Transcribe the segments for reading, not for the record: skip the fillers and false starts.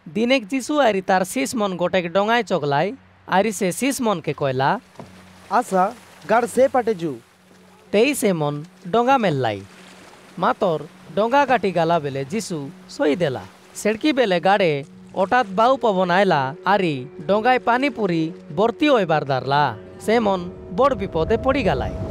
दिनेक जीशु आरी तार शीश मन गोटेक डोंगाय चगलाई आरी से शीश मन के कोयला आशा गाड़ से पाटेजू तेई से मन डोंगा मेल्लाई मातर डोंगा गाटी गाला बेले जीशु सोई देला सेड़की बेले गाड़े हठात बाउ पवन आयला आरी डोंगाय पानी पुरी भर्ती होइबार दारला से मन बड़ विपदे पड़ी गालाई।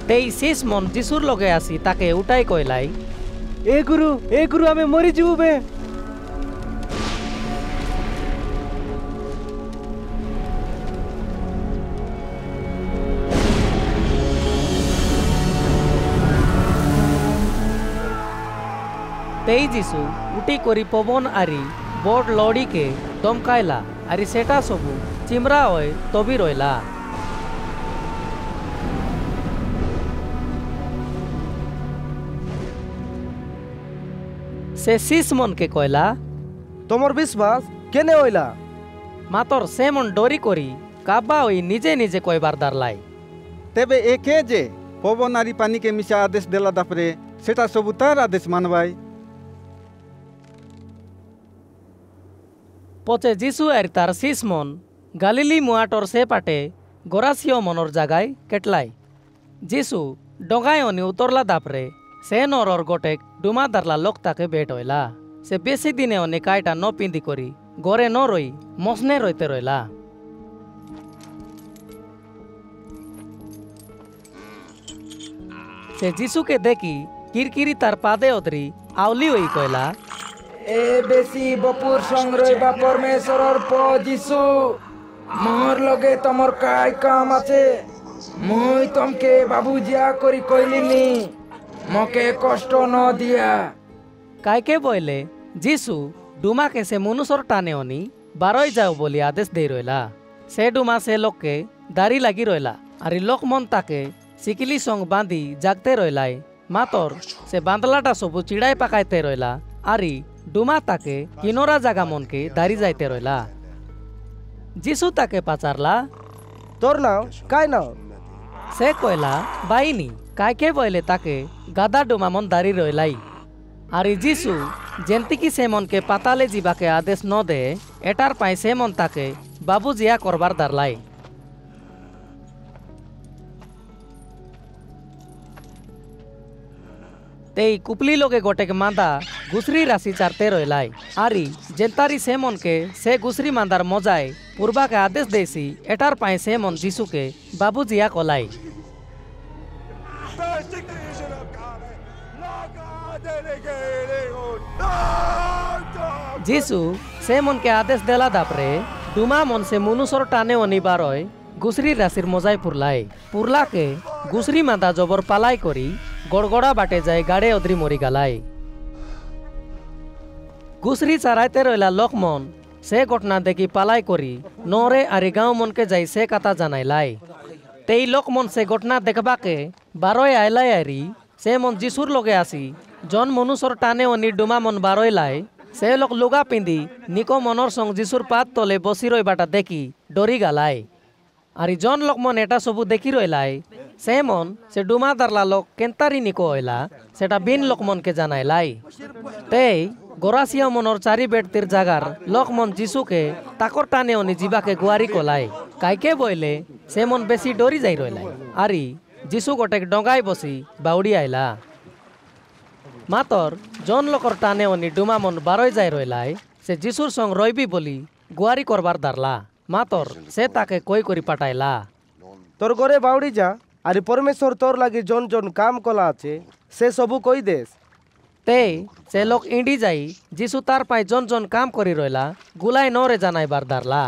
तेई शीश मन जीशुर लगे आसी ताके उठाई कइलाई ए गुरु आमे मरी जीवु बे। तेई जीशु उठी करी पवन आरी बोर्ड लड़ी के दमकायला आरी सेटा सबू चिमरा होय तबी रइला। से शीश मन के कहला तोमर विश्वास केने होइला मातर से मन डरी करी काबा होई निजे निजे कयबार दारलाई तेबे एके जे पवन आरी पानी के मिशा आदेश देला दापरे सेटा सबु तार आदेश मानबाई। पचे जीशु आरी तार शीश मन गालिली मुआटर से पाटे गोरासियो मनर जागाय केटलाई जीशु डोंगाय अनि उतरला दापरे से नरर गोटेक डुमा दारला लोक ताके बेट होइला से बेसी दिने अनि कायटा न पिंदी करी गरे न रई मसने रइते रइला। से जीशु के देखी किरकिरी तार पादे ओदरी आवली होई कहला ए बेसी बपुर संग रइबा परमेश्वरर प जीशु मोर लगे तमर काय काम आछे মই तमके बाबू जिया करी कइलिनी मके कष्ट न दिया कायके बोले जीशु डुमा के से मनुष्यर टाने अनि बारई जाओ बोली आदेश दे रइला से डुमा से लोक के दारी लागी रइला आरी लोक मन ताके सिकिली संग बांधी जागते रइलाई मातर से बांदलाटा सबु चिड़ाई पाकाइते रइला आरी डुमा ताके किनोरा जागा मन के दारी जाइते रइला। जीशु ताके पाचारला तोर नाव काय नाव से कहला बाइनी कायके बोले ताके गादा डुमा मन दारी रइलाई आरी जीशु जेंती की से मन के पाताले जीवा के आदेश न दे एटार पाई से मन ताके बाबू जिया करबार दारलाई। तेई कुपली लोगे गोटेक मांदा गुसरी राशि चारते रइलाई आरी जेंतारी से मन के से गुसरी मांदार मजाए पूर्वा के आदेश देसी एटार पाई से मन जीशु के बाबू जिया कलाई। जीशु से मन के आदेश देला दापरे डुमा मन से मनुष्यर टाने अनिबार गुसरी राशिर मजाई पुरला के गुसरी मादा जबर पालाई करी गड़गड़ा बाटे जाए गाड़े अदरी मरी गालाई। गुसरी चाराइते रइला लोक मन से घटना देखी पालाई करी नरे आरी गाँव मन के जाई से कथा जानाइलाई तेई लोक मन से घटना देखबा के बारय आइलाई आरी से मन जीशुर लगे आसी जन मनुष्यर टाने अनि डुमा मन बारय लाई से लोक लुगा पिंदी निको मनर संग जीशुर पात तले बसी रइबाटा देखी डरी गालाई आरी जन लोक मन एटा सबु देखी रइलाई से मन से डुमा दारला लोक केंतारी निको होइला सेटा बिन लोक मन के जानाइलाई तेई गोरासिया मनर चारि बेट तिर जागार लोक मन जीशु के ताकर टाने अनि जीवा के गुआरी कोलाई कायके बोले से मन बेसी डरी जाई रइलाई आरी जीशु गोटेक डोंगाय बसी बाउडी आइला मातर जन लोकर टाने अनि डुमा मन बारय जाय रइलाई से जीशुर संग रइबी बोली गुआरी करबार दारला मातर से ताके कोई करी पाटाइला तोर घरे बाउडी जा आरे परमेश्वर तोर लागी जन जन काम कला आछे से सबू कई देस ते से लोक इंडी जाई जीशु तार पाई जन जन काम करी रइला गुलाई नरे जानाइबार दारला।